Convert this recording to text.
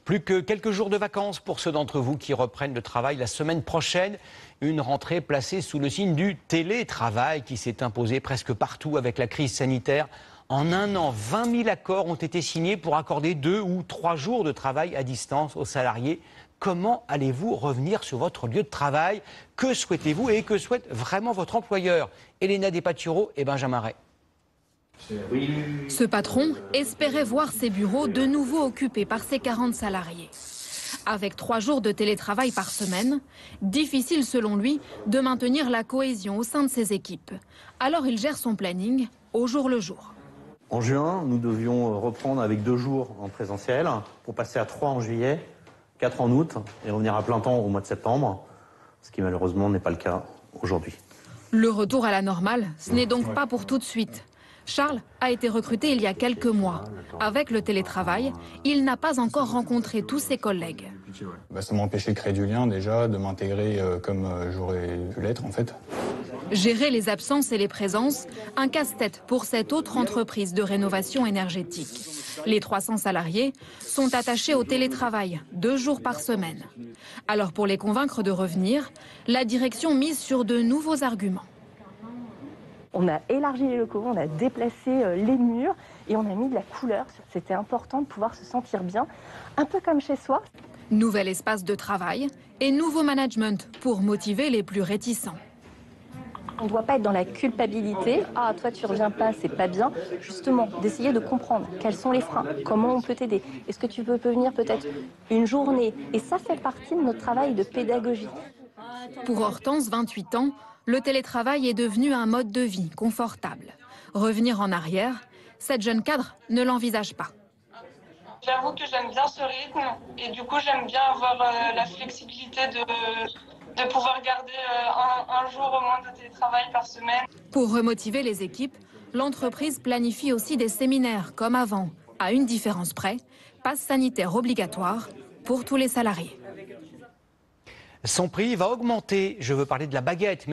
Plus que quelques jours de vacances pour ceux d'entre vous qui reprennent le travail la semaine prochaine. Une rentrée placée sous le signe du télétravail qui s'est imposé presque partout avec la crise sanitaire. En un an, 20 000 accords ont été signés pour accorder 2 ou 3 jours de travail à distance aux salariés. Comment allez-vous revenir sur votre lieu de travail? Que souhaitez-vous et que souhaite vraiment votre employeur? Elena Despaturo et Benjamin Ray. Ce patron espérait voir ses bureaux de nouveau occupés par ses 40 salariés. Avec 3 jours de télétravail par semaine, difficile selon lui de maintenir la cohésion au sein de ses équipes. Alors il gère son planning au jour le jour. En juin, nous devions reprendre avec 2 jours en présentiel pour passer à 3 en juillet, 4 en août et revenir à plein temps au mois de septembre, ce qui malheureusement n'est pas le cas aujourd'hui. Le retour à la normale, ce n'est donc pas pour tout de suite. Charles a été recruté il y a quelques mois. Avec le télétravail, il n'a pas encore rencontré tous ses collègues. Ça m'a empêché de créer du lien déjà, de m'intégrer comme j'aurais pu l'être en fait. Gérer les absences et les présences, un casse-tête pour cette autre entreprise de rénovation énergétique. Les 300 salariés sont attachés au télétravail 2 jours par semaine. Alors pour les convaincre de revenir, la direction mise sur de nouveaux arguments. On a élargi les locaux, on a déplacé les murs et on a mis de la couleur. C'était important de pouvoir se sentir bien, un peu comme chez soi. Nouvel espace de travail et nouveau management pour motiver les plus réticents. On ne doit pas être dans la culpabilité. « Ah, toi, tu reviens pas, c'est pas bien. » Justement, d'essayer de comprendre quels sont les freins, comment on peut t'aider. Est-ce que tu peux venir peut-être une journée? Et ça fait partie de notre travail de pédagogie. Pour Hortense, 28 ans, le télétravail est devenu un mode de vie confortable. Revenir en arrière, cette jeune cadre ne l'envisage pas. J'avoue que j'aime bien ce rythme et du coup j'aime bien avoir la flexibilité de pouvoir garder un jour au moins de télétravail par semaine. Pour remotiver les équipes, l'entreprise planifie aussi des séminaires comme avant, à une différence près, passe sanitaire obligatoire pour tous les salariés. Son prix va augmenter. Je veux parler de la baguette.